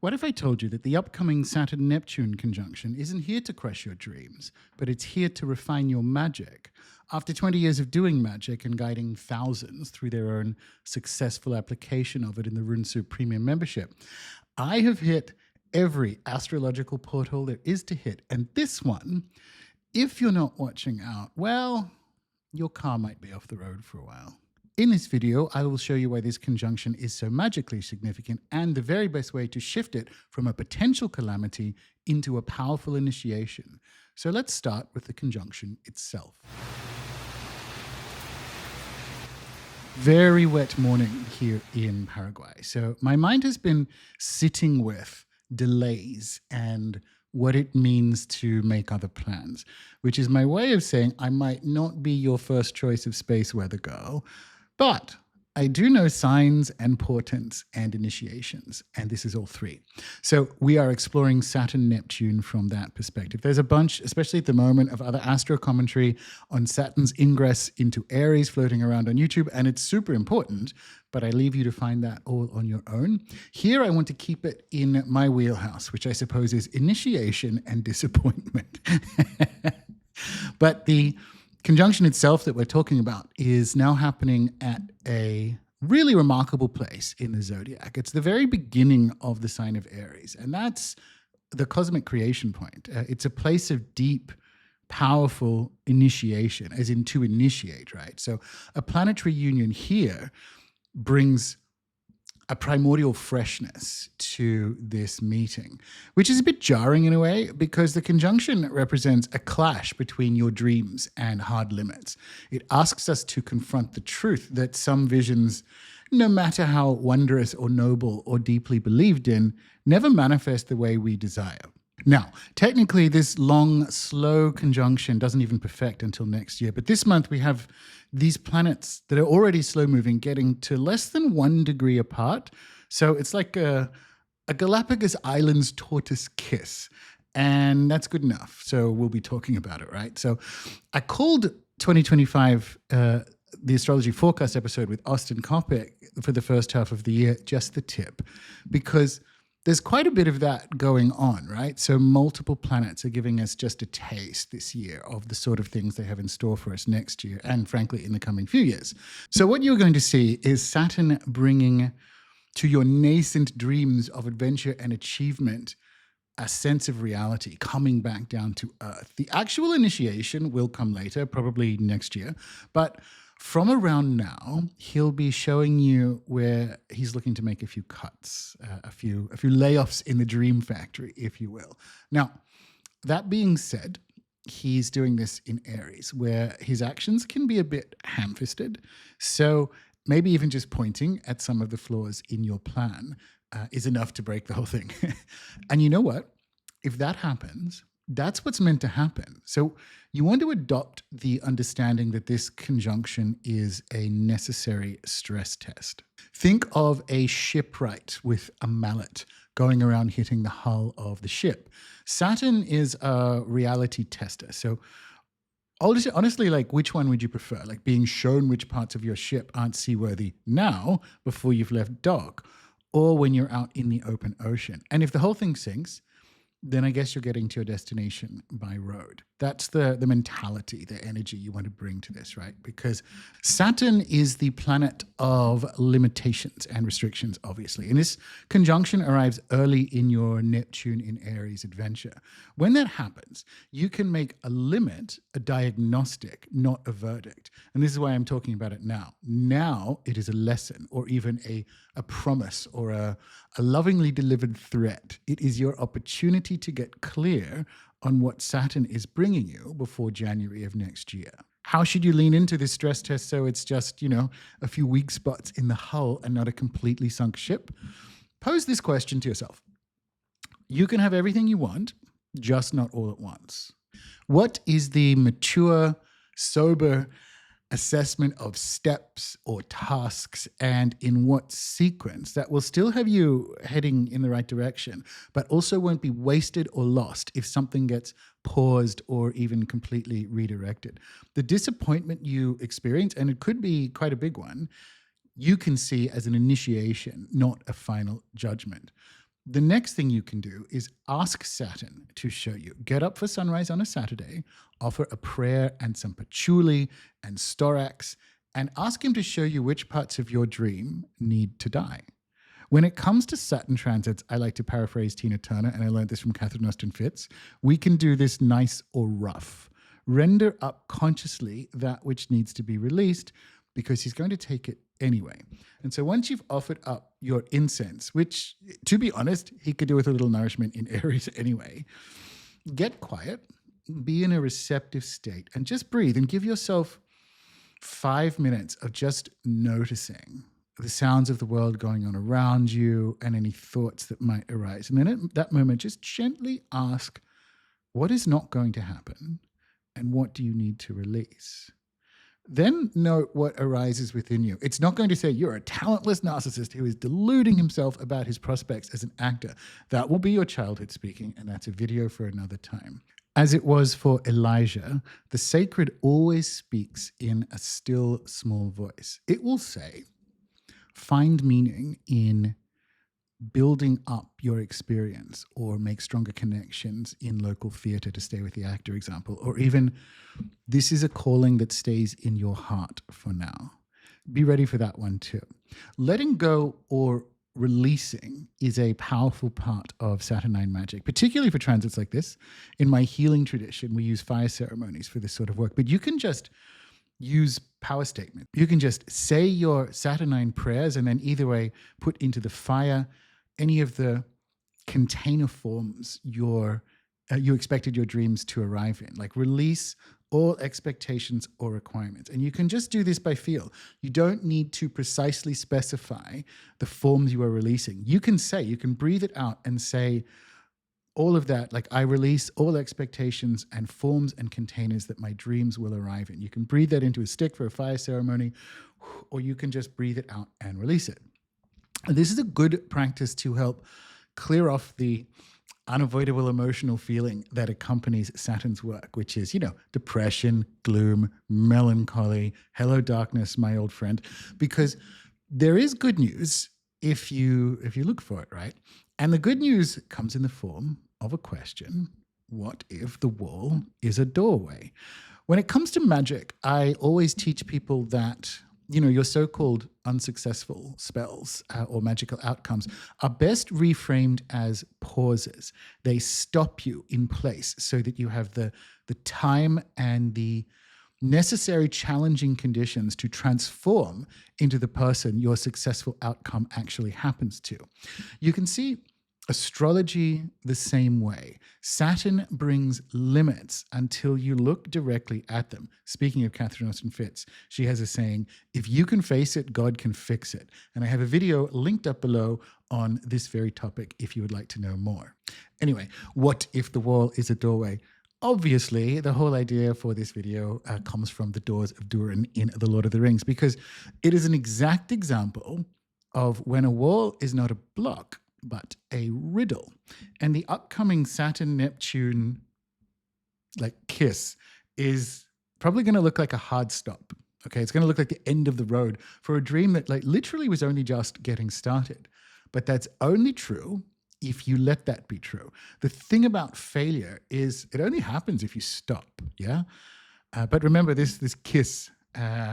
What if I told you that the upcoming Saturn-Neptune conjunction isn't here to crush your dreams, but it's here to refine your magic? After 20 years of doing magic and guiding thousands through their own successful application of it in the Rune Premium membership, I have hit every astrological portal there is to hit. And this one, if you're not watching out, well, your car might be off the road for a while. In this video, I will show you why this conjunction is so magically significant and the very best way to shift it from a potential calamity into a powerful initiation. So let's start with the conjunction itself. Very wet morning here in Paraguay. So my mind has been sitting with delays and what it means to make other plans, which is my way of saying I might not be your first choice of space weather girl, but I do know signs and portents and initiations, and this is all three. So we are exploring Saturn-Neptune from that perspective. There's a bunch, especially at the moment, of other astro commentary on Saturn's ingress into Aries floating around on YouTube, and it's super important, but I leave you to find that all on your own. Here I want to keep it in my wheelhouse, which I suppose is initiation and disappointment. But the conjunction itself that we're talking about is now happening at a really remarkable place in the zodiac. It's the very beginning of the sign of Aries, and that's the cosmic creation point. It's a place of deep, powerful initiation, as in to initiate, right? So a planetary union here brings a primordial freshness to this meeting, which is a bit jarring in a way because the conjunction represents a clash between your dreams and hard limits. It asks us to confront the truth that some visions, no matter how wondrous or noble or deeply believed in, never manifest the way we desire. Now, technically, this long, slow conjunction doesn't even perfect until next year. But this month, we have these planets that are already slow-moving getting to less than 1 degree apart. So it's like a Galapagos Islands tortoise kiss. And that's good enough. So we'll be talking about it, right? So I called 2025 the Astrology Forecast episode with Austin Kopic for the first half of the year, just the tip, because there's quite a bit of that going on, right? So multiple planets are giving us just a taste this year of the sort of things they have in store for us next year and frankly in the coming few years. So what you're going to see is Saturn bringing to your nascent dreams of adventure and achievement a sense of reality coming back down to Earth. The actual initiation will come later, probably next year, but from around now, he'll be showing you where he's looking to make a few cuts, a few layoffs in the dream factory, if you will. Now, that being said, he's doing this in Aries, where his actions can be a bit ham-fisted. So maybe even just pointing at some of the flaws in your plan is enough to break the whole thing. And you know what? If that happens, that's what's meant to happen. So you want to adopt the understanding that this conjunction is a necessary stress test. Think of a shipwright with a mallet going around hitting the hull of the ship. Saturn is a reality tester. So honestly, like, which one would you prefer? Like being shown which parts of your ship aren't seaworthy now before you've left dock, or when you're out in the open ocean? And if the whole thing sinks, then I guess you're getting to your destination by road. That's the mentality, the energy you want to bring to this, right? Because Saturn is the planet of limitations and restrictions, obviously. And this conjunction arrives early in your Neptune in Aries adventure. When that happens, you can make a limit a diagnostic, not a verdict. And this is why I'm talking about it now. Now it is a lesson or even a promise or a lovingly delivered threat. It is your opportunity to get clear on what Saturn is bringing you before January of next year. How should you lean into this stress test so it's just, a few weak spots in the hull and not a completely sunk ship? Pose this question to yourself. You can have everything you want, just not all at once. What is the mature, sober assessment of steps or tasks and in what sequence that will still have you heading in the right direction, but also won't be wasted or lost if something gets paused or even completely redirected? The disappointment you experience, and it could be quite a big one, you can see as an initiation, not a final judgment. The next thing you can do is ask Saturn to show you. Get up for sunrise on a Saturday, offer a prayer and some patchouli and storax, and ask him to show you which parts of your dream need to die. When it comes to Saturn transits, I like to paraphrase Tina Turner, and I learned this from Catherine Austin Fitz. We can do this nice or rough. Render up consciously that which needs to be released, because he's going to take it anyway. And so once you've offered up your incense, which, to be honest, he could do with a little nourishment in Aries anyway, get quiet, be in a receptive state, and just breathe and give yourself 5 minutes of just noticing the sounds of the world going on around you and any thoughts that might arise. And then at that moment, just gently ask, what is not going to happen and what do you need to release? Then note what arises within you. It's not going to say you're a talentless narcissist who is deluding himself about his prospects as an actor. That will be your childhood speaking, and that's a video for another time. As it was for Elijah, the sacred always speaks in a still, small voice. It will say, find meaning in building up your experience, or make stronger connections in local theater, to stay with the actor example, or even this is a calling that stays in your heart for now. Be ready for that one too. Letting go or releasing is a powerful part of Saturnine magic, particularly for transits like this. In my healing tradition, we use fire ceremonies for this sort of work, but you can just use power statement. You can just say your Saturnine prayers and then either way put into the fire any of the container forms you expected your dreams to arrive in. Like, release all expectations or requirements. And you can just do this by feel. You don't need to precisely specify the forms you are releasing. You can breathe it out and say all of that, like, I release all expectations and forms and containers that my dreams will arrive in. You can breathe that into a stick for a fire ceremony, or you can just breathe it out and release it. And this is a good practice to help clear off the unavoidable emotional feeling that accompanies Saturn's work, which is, depression, gloom, melancholy, hello darkness, my old friend, because there is good news if you look for it, right? And the good news comes in the form of a question: what if the wall is a doorway? When it comes to magic, I always teach people that your so-called unsuccessful spells or magical outcomes are best reframed as pauses. They stop you in place so that you have the time and the necessary challenging conditions to transform into the person your successful outcome actually happens to. You can see astrology the same way. Saturn brings limits until you look directly at them. Speaking of Catherine Austin Fitz, she has a saying, if you can face it, God can fix it. And I have a video linked up below on this very topic if you would like to know more. Anyway, what if the wall is a doorway? Obviously, the whole idea for this video comes from the doors of Durin in The Lord of the Rings, because it is an exact example of when a wall is not a block, but a riddle. And the upcoming Saturn-Neptune kiss is probably going to look like a hard stop. Okay, it's going to look like the end of the road for a dream that literally was only just getting started. But that's only true if you let that be true. The thing about failure is it only happens if you stop, yeah? But remember, this kiss,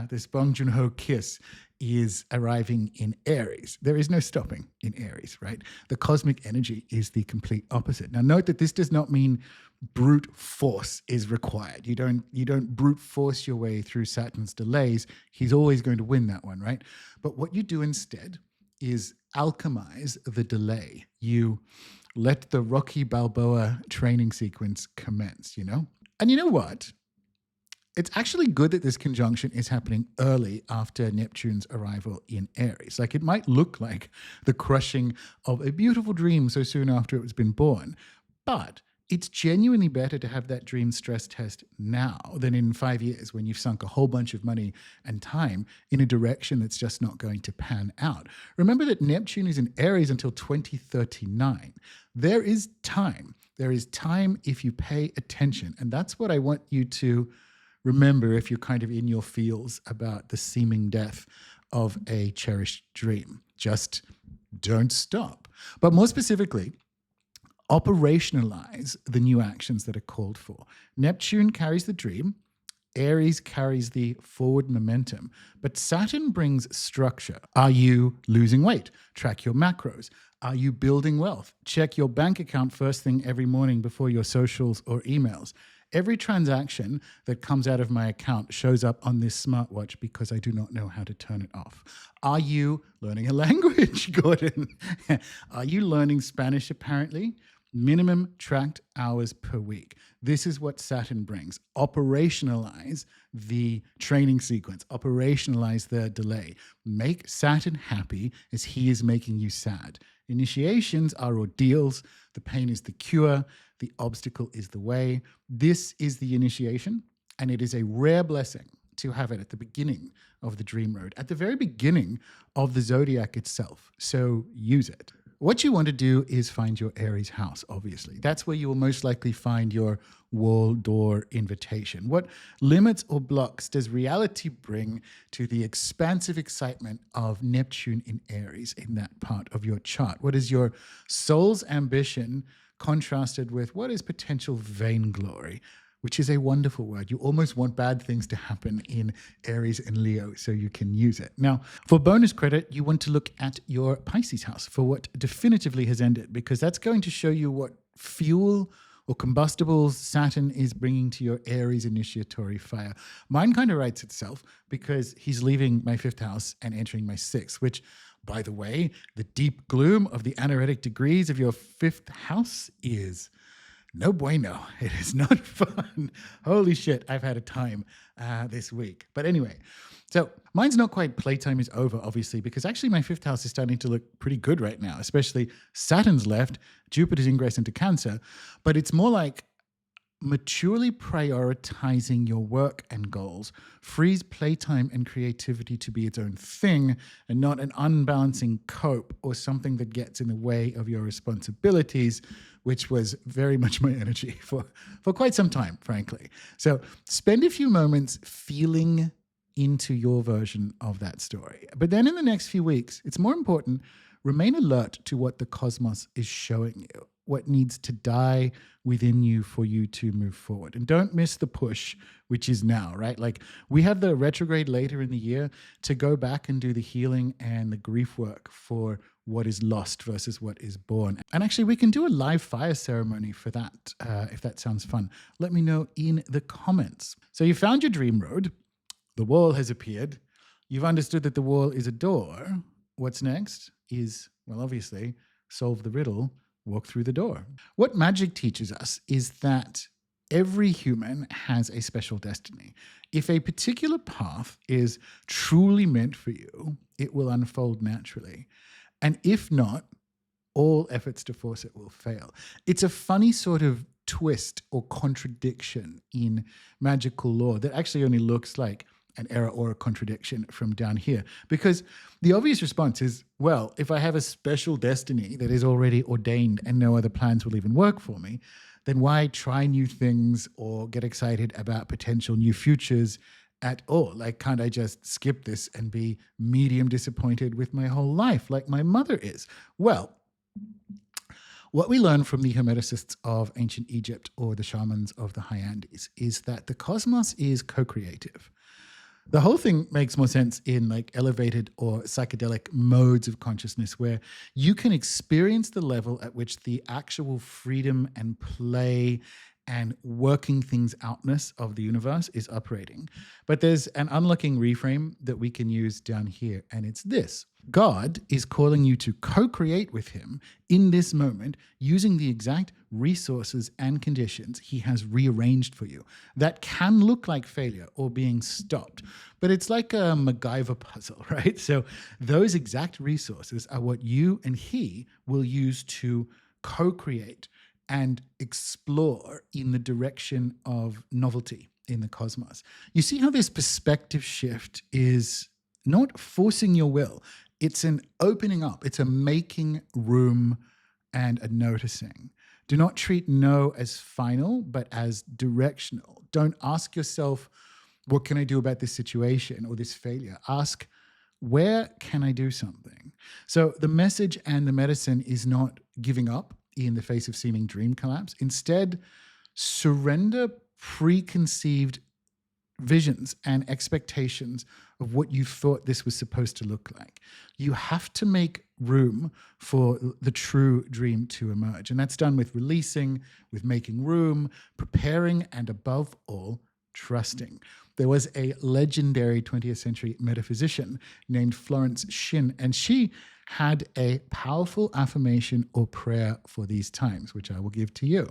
this Bong Joon-ho kiss, is arriving in Aries. There is no stopping in Aries, right? The cosmic energy is the complete opposite. Now, note that this does not mean brute force is required. You don't brute force your way through Saturn's delays. He's always going to win that one, right? But what you do instead is alchemize the delay. You let the Rocky Balboa training sequence commence, And you know what? It's actually good that this conjunction is happening early after Neptune's arrival in Aries. It might look like the crushing of a beautiful dream so soon after it was been born, but it's genuinely better to have that dream stress test now than in 5 years when you've sunk a whole bunch of money and time in a direction that's just not going to pan out. Remember that Neptune is in Aries until 2039. There is time. There is time if you pay attention. And that's what I want you to remember if you're kind of in your feels about the seeming death of a cherished dream. Just don't stop. But more specifically, operationalize the new actions that are called for. Neptune carries the dream, Aries carries the forward momentum, but Saturn brings structure. Are you losing weight? Track your macros. Are you building wealth? Check your bank account first thing every morning before your socials or emails. Every transaction that comes out of my account shows up on this smartwatch because I do not know how to turn it off. Are you learning a language, Gordon? Are you learning Spanish apparently? Minimum tracked hours per week. This is what Saturn brings. Operationalize the training sequence, operationalize the delay. Make Saturn happy as he is making you sad. Initiations are ordeals. The pain is the cure. The obstacle is the way. This is the initiation, and it is a rare blessing to have it at the beginning of the dream road, at the very beginning of the zodiac itself. So use it. What you want to do is find your Aries house, obviously. That's where you will most likely find your wall door invitation. What limits or blocks does reality bring to the expansive excitement of Neptune in Aries in that part of your chart? What is your soul's ambition contrasted with what is potential vainglory? Which is a wonderful word. You almost want bad things to happen in Aries and Leo so you can use it. Now, for bonus credit, you want to look at your Pisces house for what definitively has ended, because that's going to show you what fuel or combustibles Saturn is bringing to your Aries initiatory fire. Mine kind of writes itself because he's leaving my 5th house and entering my 6th, which, by the way, the deep gloom of the anaretic degrees of your 5th house is no bueno. It is not fun. Holy shit, I've had a time this week. But anyway, so mine's not quite playtime is over, obviously, because actually my 5th house is starting to look pretty good right now, especially Saturn's left, Jupiter's ingress into Cancer. But it's more like maturely prioritizing your work and goals frees playtime and creativity to be its own thing and not an unbalancing cope or something that gets in the way of your responsibilities, which was very much my energy for quite some time, frankly. So spend a few moments feeling into your version of that story. But then in the next few weeks, it's more important, remain alert to what the cosmos is showing you, what needs to die within you for you to move forward. And don't miss the push, which is now, right? Like we have the retrograde later in the year to go back and do the healing and the grief work for what is lost versus what is born. And actually, we can do a live fire ceremony for that, if that sounds fun. Let me know in the comments. So you found your dream road. The wall has appeared. You've understood that the wall is a door. What's next is, well, obviously, solve the riddle, walk through the door. What magic teaches us is that every human has a special destiny. If a particular path is truly meant for you, it will unfold naturally. And if not, all efforts to force it will fail. It's a funny sort of twist or contradiction in magical law that actually only looks like an error or a contradiction from down here. Because the obvious response is, well, if I have a special destiny that is already ordained and no other plans will even work for me, then why try new things or get excited about potential new futures at all? Like, can't I just skip this and be medium disappointed with my whole life like my mother is? Well, what we learn from the Hermeticists of ancient Egypt or the shamans of the high Andes is that the cosmos is co-creative. The whole thing makes more sense in like elevated or psychedelic modes of consciousness where you can experience the level at which the actual freedom and play and working things outness of the universe is operating. But there's an unlocking reframe that we can use down here, and it's this. God is calling you to co-create with him in this moment using the exact resources and conditions he has rearranged for you. That can look like failure or being stopped, but it's like a MacGyver puzzle, right? So those exact resources are what you and he will use to co-create and explore in the direction of novelty in the cosmos. You see how this perspective shift is not forcing your will. It's an opening up. It's a making room and a noticing. Do not treat no as final, but as directional. Don't ask yourself, what can I do about this situation or this failure? Ask, Where can I do something? So the message and the medicine is not giving up in the face of seeming dream collapse. Instead, surrender preconceived visions and expectations of what you thought this was supposed to look like. You have to make room for the true dream to emerge. And that's done with releasing, with making room, preparing, and above all, trusting. There was a legendary 20th century metaphysician named Florence Shinn, and she had a powerful affirmation or prayer for these times, which I will give to you.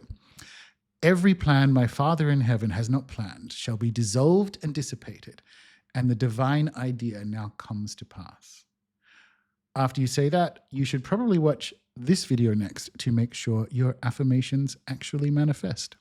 Every plan my Father in heaven has not planned shall be dissolved and dissipated, and the divine idea now comes to pass. After you say that, you should probably watch this video next to make sure your affirmations actually manifest.